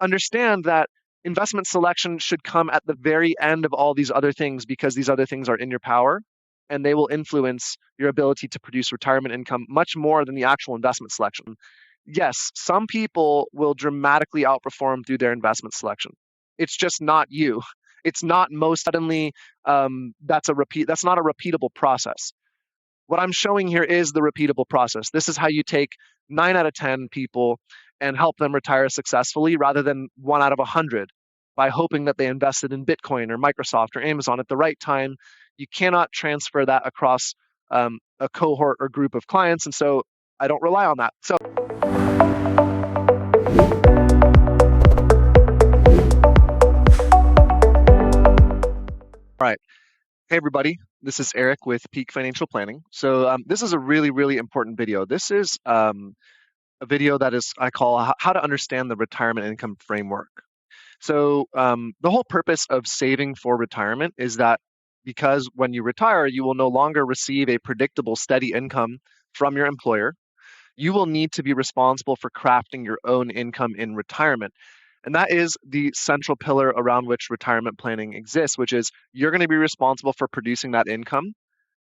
understand that investment selection should come at the very end of all these other things because these other things are in your power and they will influence your ability to produce retirement income much more than the actual investment selection. Yes, some people will dramatically outperform through their investment selection. It's just not you. It's not most suddenly. That's a repeat. That's not a repeatable process. What I'm showing here is the repeatable process. This is how you take 9 out of 10 people and help them retire successfully rather than 1 out of 100 by hoping that they invested in Bitcoin or Microsoft or Amazon at the right time. You cannot transfer that across a cohort or group of clients. And so I don't rely on that. So all right. Hey, everybody. This is Eric with Peak Financial Planning. So this is a really, really important video. This is a video that I call How to Understand the Retirement Income Framework. So the whole purpose of saving for retirement is that because when you retire, you will no longer receive a predictable, steady income from your employer. You will need to be responsible for crafting your own income in retirement. And that is the central pillar around which retirement planning exists, which is you're going to be responsible for producing that income.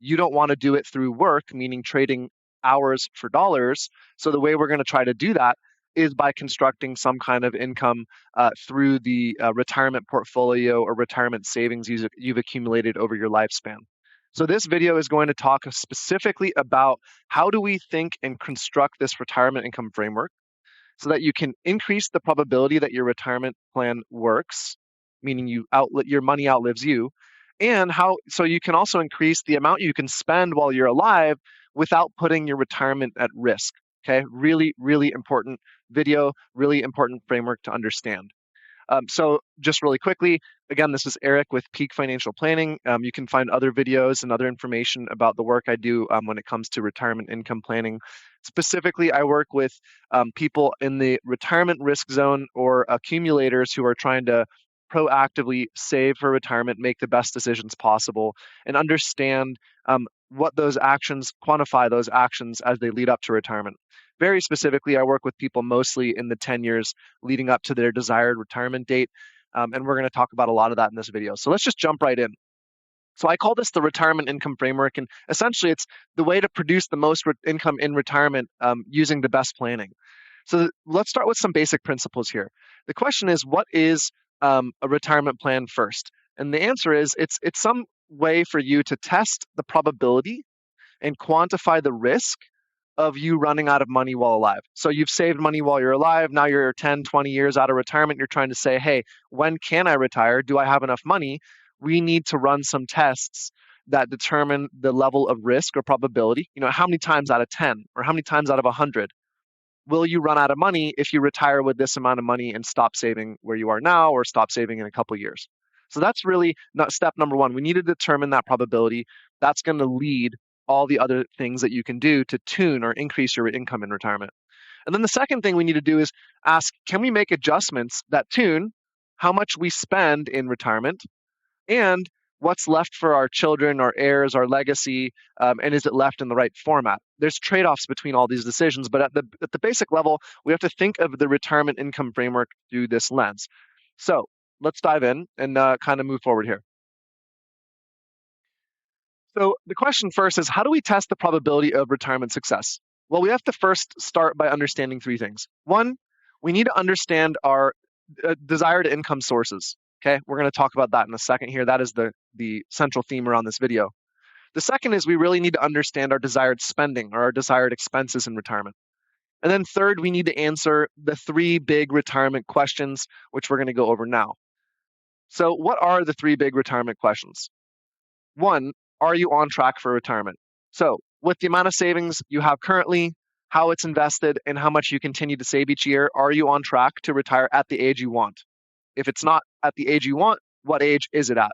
You don't want to do it through work, meaning trading hours for dollars. So the way we're going to try to do that is by constructing some kind of income through the retirement portfolio or retirement savings you've accumulated over your lifespan. So this video is going to talk specifically about how do we think and construct this retirement income framework so that you can increase the probability that your retirement plan works, meaning your money outlives you, and so you can also increase the amount you can spend while you're alive without putting your retirement at risk. Okay, really, really important video, really important framework to understand. So just really quickly, again, this is Eric with Peak Financial Planning. You can find other videos and other information about the work I do when it comes to retirement income planning. Specifically, I work with people in the retirement risk zone or accumulators who are trying to proactively save for retirement, make the best decisions possible, and understand what those actions, quantify those actions as they lead up to retirement. Very specifically, I work with people mostly in the 10 years leading up to their desired retirement date. And we're going to talk about a lot of that in this video. So let's just jump right in. So I call this the retirement income framework. And essentially, it's the way to produce the most income in retirement using the best planning. So let's start with some basic principles here. The question is, what is a retirement plan first? And the answer is, it's some way for you to test the probability and quantify the risk of you running out of money while alive. So you've saved money while you're alive. Now you're 10, 20 years out of retirement. You're trying to say, hey, when can I retire? Do I have enough money? We need to run some tests that determine the level of risk or probability. How many times out of 10 or how many times out of 100 will you run out of money if you retire with this amount of money and stop saving where you are now or stop saving in a couple of years? So that's really not step number one. We need to determine that probability. That's going to lead all the other things that you can do to tune or increase your income in retirement. And then the second thing we need to do is ask, can we make adjustments that tune how much we spend in retirement and what's left for our children, our heirs, our legacy, and is it left in the right format? There's trade-offs between all these decisions, but at the basic level, we have to think of the retirement income framework through this lens. So let's dive in and kind of move forward here. So the question first is, how do we test the probability of retirement success? Well, we have to first start by understanding three things. One, we need to understand our desired income sources. Okay, we're going to talk about that in a second here. That is the central theme around this video. The second is we really need to understand our desired spending or our desired expenses in retirement. And then third, we need to answer the three big retirement questions, which we're going to go over now. So what are the three big retirement questions? One, are you on track for retirement? So with the amount of savings you have currently, how it's invested, and how much you continue to save each year, are you on track to retire at the age you want? If it's not at the age you want, what age is it at?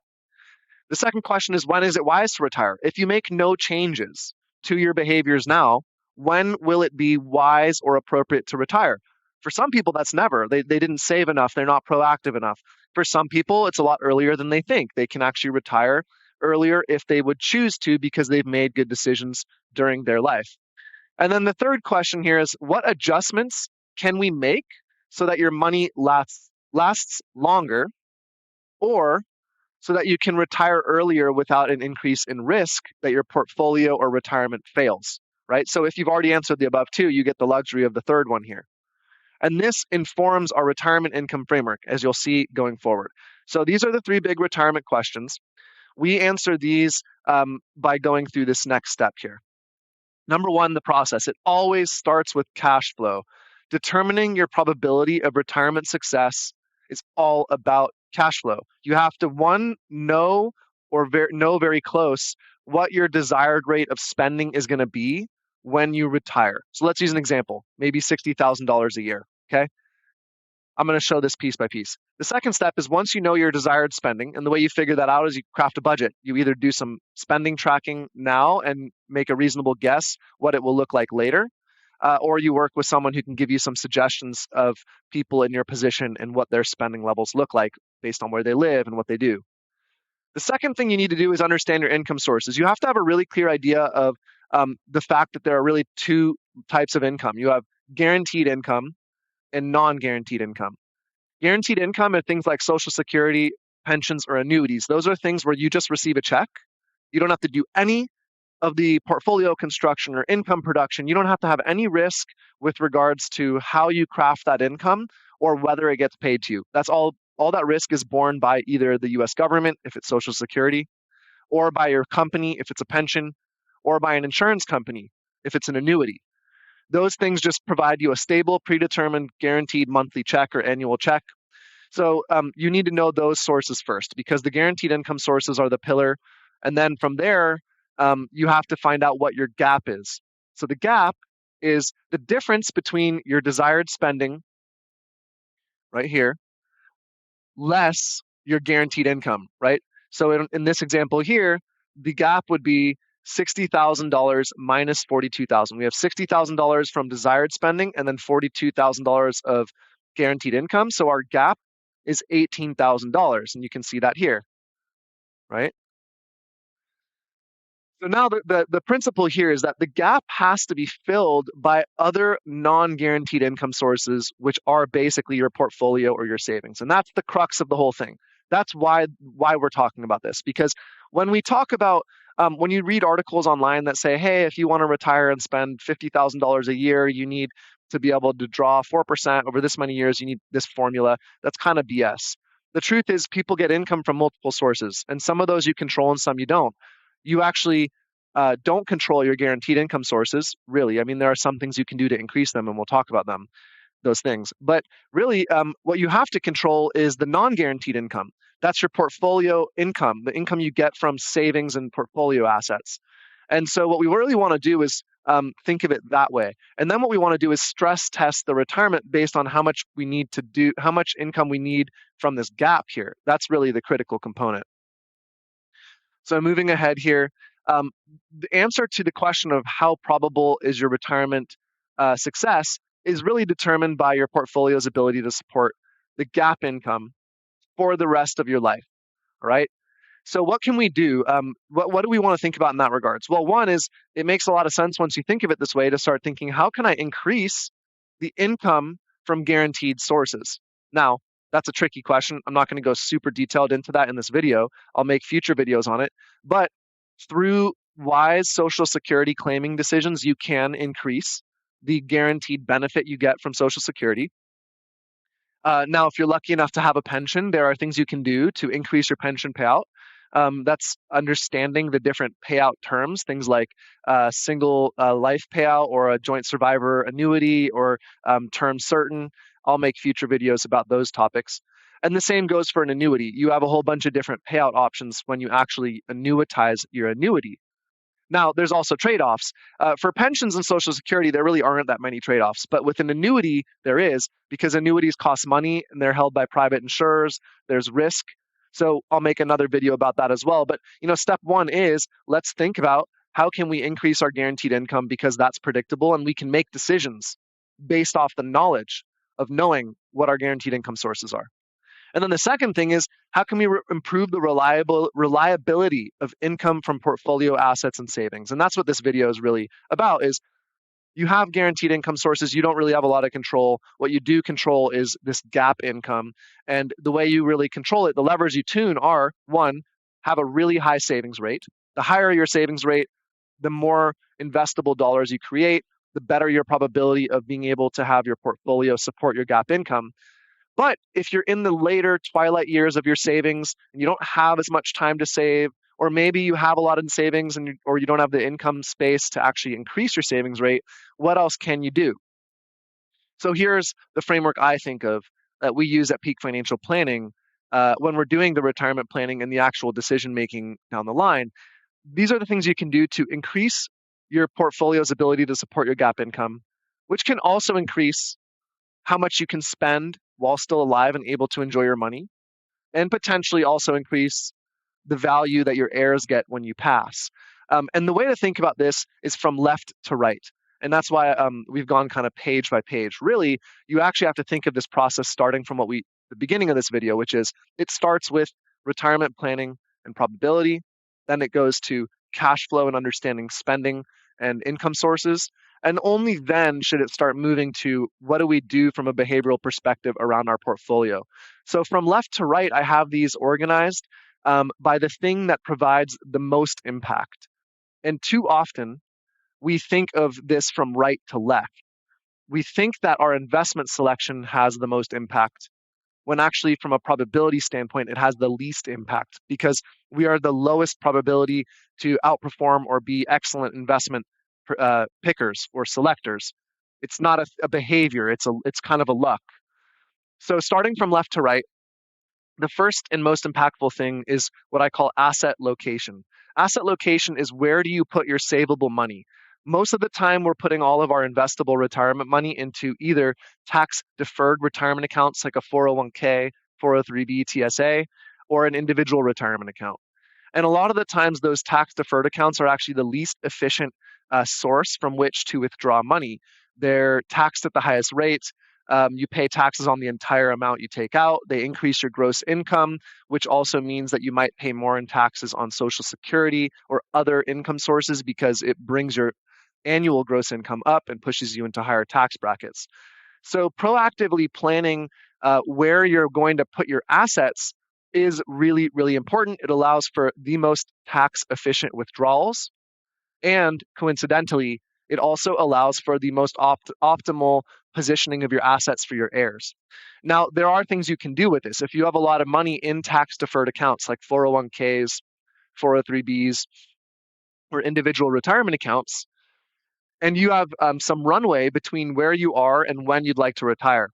The second question is, when is it wise to retire? If you make no changes to your behaviors now, when will it be wise or appropriate to retire? For some people, that's never. They didn't save enough. They're not proactive enough. For some people, it's a lot earlier than they think. They can actually retire earlier if they would choose to because they've made good decisions during their life. And then the third question here is, what adjustments can we make so that your money lasts longer, or so that you can retire earlier without an increase in risk that your portfolio or retirement fails, right? So if you've already answered the above two, you get the luxury of the third one here. And this informs our retirement income framework, as you'll see going forward. So these are the three big retirement questions. We answer these by going through this next step here. Number one, the process. It always starts with cash flow. Determining your probability of retirement success is all about cash flow. You have to, one, know or know very close what your desired rate of spending is going to be when you retire. So let's use an example, maybe $60,000 a year. Okay. I'm going to show this piece by piece. The second step is, once you know your desired spending, and the way you figure that out is you craft a budget. You either do some spending tracking now and make a reasonable guess what it will look like later, or you work with someone who can give you some suggestions of people in your position and what their spending levels look like based on where they live and what they do. The second thing you need to do is understand your income sources. You have to have a really clear idea of the fact that there are really two types of income. You have guaranteed income and non-guaranteed income. Guaranteed income are things like Social Security, pensions, or annuities. Those are things where you just receive a check. You don't have to do any of the portfolio construction or income production. You don't have to have any risk with regards to how you craft that income or whether it gets paid to you. That's all that risk is borne by either the US government, if it's Social Security, or by your company, if it's a pension, or by an insurance company, if it's an annuity. Those things just provide you a stable, predetermined, guaranteed monthly check or annual check. So you need to know those sources first, because the guaranteed income sources are the pillar. And then from there, you have to find out what your gap is. So the gap is the difference between your desired spending right here, less your guaranteed income, right? So in this example here, the gap would be $60,000 minus $42,000. We have $60,000 from desired spending and then $42,000 of guaranteed income. So our gap is $18,000, and you can see that here, right? So now the principle here is that the gap has to be filled by other non-guaranteed income sources, which are basically your portfolio or your savings. And that's the crux of the whole thing. That's why we're talking about this. Because when we talk about, when you read articles online that say, hey, if you want to retire and spend $50,000 a year, you need to be able to draw 4% over this many years, you need this formula. That's kind of BS. The truth is, people get income from multiple sources, and some of those you control and some you don't. You actually don't control your guaranteed income sources, really. I mean, there are some things you can do to increase them, and we'll talk about them, those things. But really, what you have to control is the non-guaranteed income. That's your portfolio income, the income you get from savings and portfolio assets. And so what we really want to do is think of it that way. And then what we want to do is stress test the retirement based on how much income we need from this gap here. That's really the critical component. So moving ahead here, the answer to the question of how probable is your retirement success is really determined by your portfolio's ability to support the gap income for the rest of your life, all right? So what can we do? What do we want to think about in that regards? Well, one is, it makes a lot of sense once you think of it this way to start thinking, how can I increase the income from guaranteed sources? Now, that's a tricky question. I'm not going to go super detailed into that in this video. I'll make future videos on it. But through wise Social Security claiming decisions, you can increase the guaranteed benefit you get from Social Security. Now, if you're lucky enough to have a pension, there are things you can do to increase your pension payout. That's understanding the different payout terms, things like single life payout or a joint survivor annuity or term certain. I'll make future videos about those topics. And the same goes for an annuity. You have a whole bunch of different payout options when you actually annuitize your annuity. Now, there's also trade-offs. For pensions and Social Security, there really aren't that many trade-offs. But with an annuity, there is, because annuities cost money and they're held by private insurers. There's risk. So I'll make another video about that as well. But step one is, let's think about how can we increase our guaranteed income, because that's predictable and we can make decisions based off the knowledge of knowing what our guaranteed income sources are. And then the second thing is, how can we improve the reliability of income from portfolio assets and savings? And that's what this video is really about, is you have guaranteed income sources. You don't really have a lot of control. What you do control is this gap income. And the way you really control it, the levers you tune are one, have a really high savings rate. The higher your savings rate, the more investable dollars you create, the better your probability of being able to have your portfolio support your gap income. But if you're in the later twilight years of your savings and you don't have as much time to save, or maybe you have a lot in savings or you don't have the income space to actually increase your savings rate, what else can you do? So here's the framework I think of that we use at Peak Financial Planning when we're doing the retirement planning and the actual decision making down the line. These are the things you can do to increase your portfolio's ability to support your gap income, which can also increase how much you can spend while still alive and able to enjoy your money, and potentially also increase the value that your heirs get when you pass. And the way to think about this is from left to right. And that's why we've gone kind of page by page. Really, you actually have to think of this process starting from the beginning of this video, which is it starts with retirement planning and probability. Then it goes to cash flow and understanding spending and income sources. And only then should it start moving to what do we do from a behavioral perspective around our portfolio. So from left to right, I have these organized by the thing that provides the most impact. And too often, we think of this from right to left. We think that our investment selection has the most impact, when actually, from a probability standpoint, it has the least impact because we are the lowest probability to outperform or be excellent investment pickers or selectors. It's not a behavior, it's kind of a luck. So, starting from left to right, the first and most impactful thing is what I call asset location. Asset location is where do you put your savable money? Most of the time, we're putting all of our investable retirement money into either tax deferred retirement accounts like a 401k, 403b, TSA, or an individual retirement account. And a lot of the times, those tax deferred accounts are actually the least efficient source from which to withdraw money. They're taxed at the highest rate. You pay taxes on the entire amount you take out. They increase your gross income, which also means that you might pay more in taxes on Social Security or other income sources because it brings your annual gross income up and pushes you into higher tax brackets. So proactively planning where you're going to put your assets is really, really important. It allows for the most tax efficient withdrawals. And coincidentally, it also allows for the most optimal positioning of your assets for your heirs. Now, there are things you can do with this. If you have a lot of money in tax deferred accounts like 401ks, 403bs, or individual retirement accounts, and you have some runway between where you are and when you'd like to retire.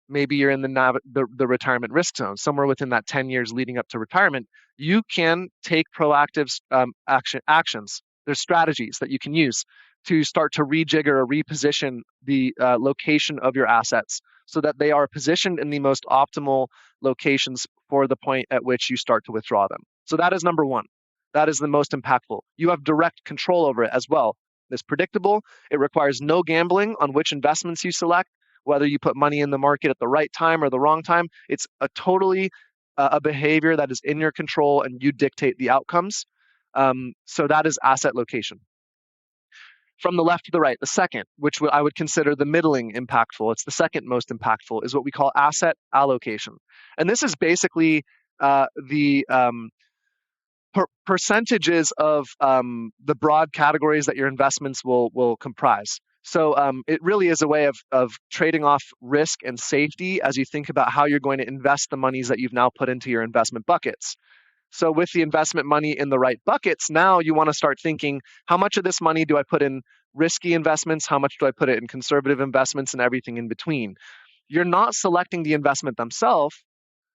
Maybe you're in the retirement risk zone, somewhere within that 10 years leading up to retirement. You can take proactive actions. There's strategies that you can use to start to rejigger or reposition the location of your assets so that they are positioned in the most optimal locations for the point at which you start to withdraw them. So that is number one. That is the most impactful. You have direct control over it as well. It's predictable. It requires no gambling on which investments you select, whether you put money in the market at the right time or the wrong time. It's a totally a behavior that is in your control and you dictate the outcomes. So that is asset location. From the left to the right, the second, which I would consider the middling impactful, it's the second most impactful, is what we call asset allocation. And this is basically the percentages of the broad categories that your investments will comprise. So it really is a way of trading off risk and safety as you think about how you're going to invest the monies that you've now put into your investment buckets. So with the investment money in the right buckets, now you want to start thinking, how much of this money do I put in risky investments? How much do I put it in conservative investments and everything in between? You're not selecting the investment themselves.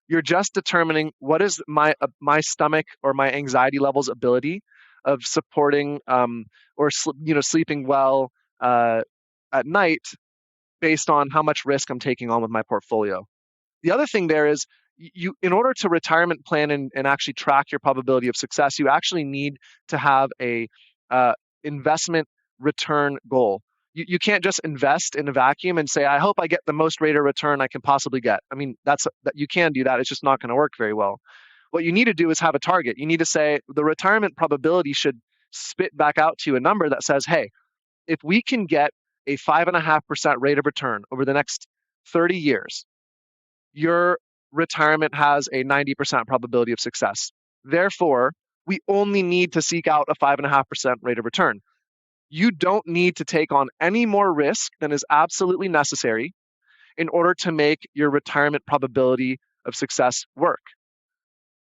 You're just determining what is my stomach or my anxiety level's ability of supporting or sleeping well at night based on how much risk I'm taking on with my portfolio. The other thing there is in order to retirement plan and actually track your probability of success, you actually need to have a investment return goal. You can't just invest in a vacuum and say, I hope I get the most rate of return I can possibly get. I mean, that you can do that. It's just not going to work very well. What you need to do is have a target. You need to say the retirement probability should spit back out to you a number that says, hey, if we can get a 5.5% rate of return over the next 30 years, your retirement has a 90% probability of success. Therefore, we only need to seek out a 5.5% rate of return. You don't need to take on any more risk than is absolutely necessary in order to make your retirement probability of success work.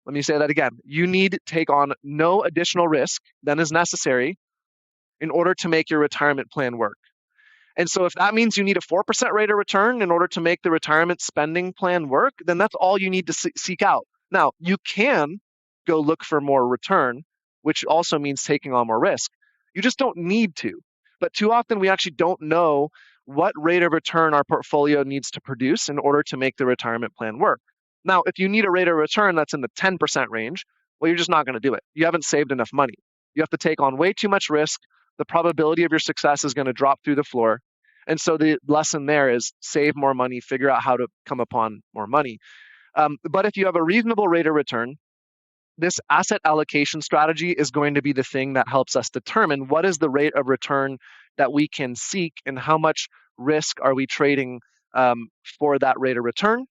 Let me say that again. You need to take on no additional risk than is necessary in order to make your retirement plan work. And so if that means you need a 4% rate of return in order to make the retirement spending plan work, then that's all you need to seek out. Now, you can go look for more return, which also means taking on more risk. You just don't need to. But too often we actually don't know what rate of return our portfolio needs to produce in order to make the retirement plan work. Now, if you need a rate of return that's in the 10% range, well, you're just not going to do it. You haven't saved enough money. You have to take on way too much risk. The probability of your success is going to drop through the floor. And so the lesson there is save more money, figure out how to come upon more money. But if you have a reasonable rate of return, this asset allocation strategy is going to be the thing that helps us determine what is the rate of return that we can seek and how much risk are we trading for that rate of return.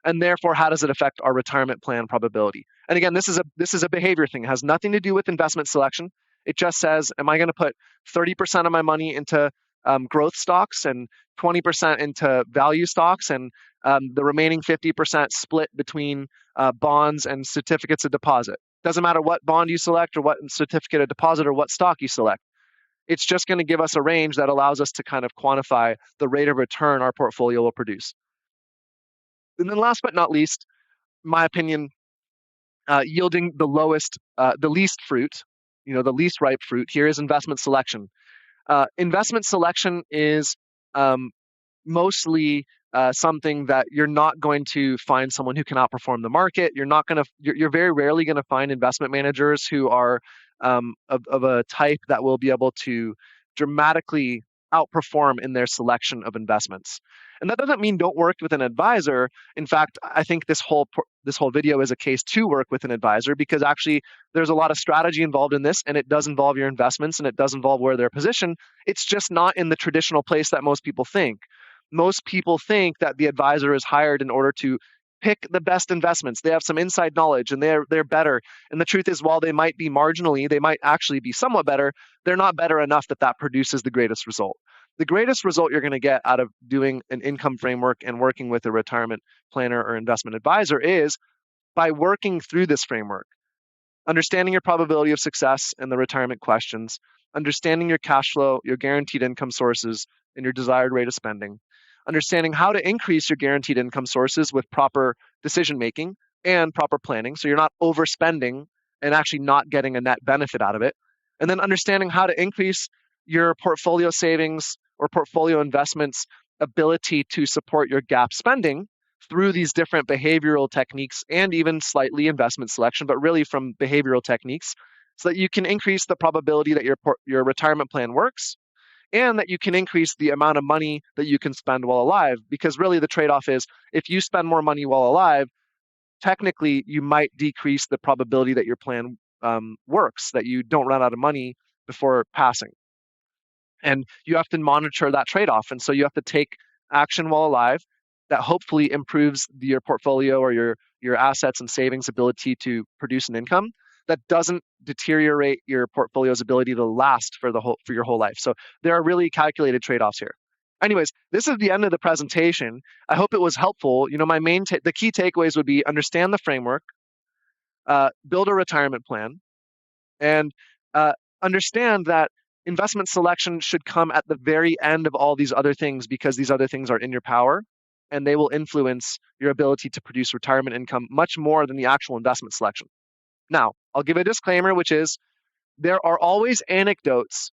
And therefore, how does it affect our retirement plan probability? And again, this is a behavior thing. It has nothing to do with investment selection. It just says, am I going to put 30% of my money into growth stocks and 20% into value stocks and the remaining 50% split between bonds and certificates of deposit? Doesn't matter what bond you select or what certificate of deposit or what stock you select. It's just going to give us a range that allows us to kind of quantify the rate of return our portfolio will produce. And then last but not least, my opinion, yielding the least fruit, the least ripe fruit here is investment selection. Investment selection is mostly something that you're not going to find someone who can outperform the market. You're very rarely going to find investment managers who are of a type that will be able to dramatically outperform in their selection of investments. And that doesn't mean don't work with an advisor. In fact, I think this whole video is a case to work with an advisor because actually there's a lot of strategy involved in this, and it does involve your investments, and it does involve where they're positioned. It's just not in the traditional place that most people think. Most people think that the advisor is hired in order to pick the best investments. They have some inside knowledge and they're better. And the truth is, while they might be marginally, they might actually be somewhat better, they're not better enough that produces the greatest result. The greatest result you're going to get out of doing an income framework and working with a retirement planner or investment advisor is by working through this framework, understanding your probability of success and the retirement questions, understanding your cash flow, your guaranteed income sources, and your desired rate of spending, understanding how to increase your guaranteed income sources with proper decision making and proper planning so you're not overspending and actually not getting a net benefit out of it, and then understanding how to increase your portfolio savings or portfolio investments ability to support your gap spending through these different behavioral techniques and even slightly investment selection, but really from behavioral techniques, so that you can increase the probability that your retirement plan works and that you can increase the amount of money that you can spend while alive. Because really the trade-off is if you spend more money while alive, technically you might decrease the probability that your plan works, that you don't run out of money before passing. And you have to monitor that trade-off. And so you have to take action while alive that hopefully improves your portfolio or your assets and savings ability to produce an income that doesn't deteriorate your portfolio's ability to last for your whole life. So there are really calculated trade-offs here. Anyways, this is the end of the presentation. I hope it was helpful. My the key takeaways would be understand the framework, build a retirement plan, and understand that investment selection should come at the very end of all these other things because these other things are in your power and they will influence your ability to produce retirement income much more than the actual investment selection. Now, I'll give a disclaimer, which is there are always anecdotes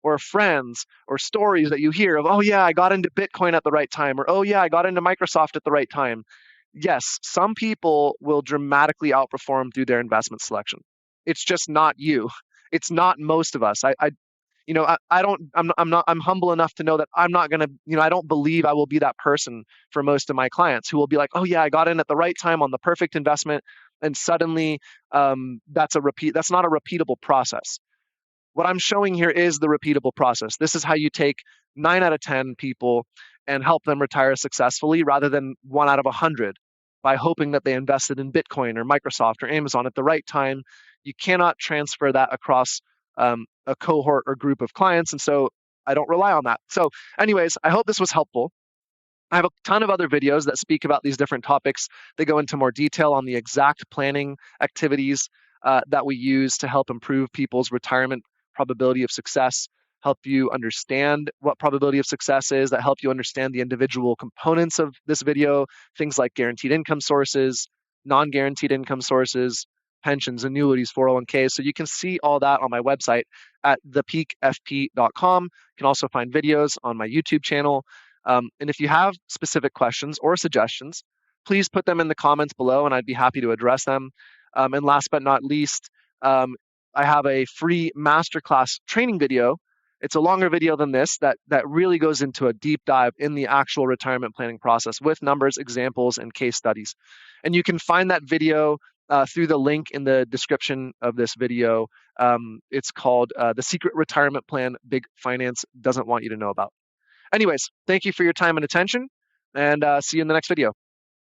or friends or stories that you hear of, oh yeah, I got into Bitcoin at the right time, or oh yeah, I got into Microsoft at the right time. Yes, some people will dramatically outperform through their investment selection. It's just not you. It's not most of us. I'm humble enough to know that I'm not going to, I don't believe I will be that person for most of my clients who will be like, oh yeah, I got in at the right time on the perfect investment. And suddenly that's not a repeatable process. What I'm showing here is the repeatable process. This is how you take 9 out of 10 people and help them retire successfully rather than 1 out of 100 by hoping that they invested in Bitcoin or Microsoft or Amazon at the right time. You cannot transfer that across a cohort or group of clients. And so I don't rely on that. So, anyways, I hope this was helpful. I have a ton of other videos that speak about these different topics. They go into more detail on the exact planning activities that we use to help improve people's retirement probability of success, help you understand what probability of success is, that help you understand the individual components of this video, things like guaranteed income sources, non-guaranteed income sources, pensions, annuities, 401ks. So you can see all that on my website at thepeakfp.com. You can also find videos on my YouTube channel. And if you have specific questions or suggestions, please put them in the comments below and I'd be happy to address them. And last but not least, I have a free masterclass training video. It's a longer video than this that really goes into a deep dive in the actual retirement planning process with numbers, examples, and case studies. And you can find that video through the link in the description of this video. It's called The Secret Retirement Plan Big Finance Doesn't Want You to Know About. Anyways, thank you for your time and attention, and see you in the next video.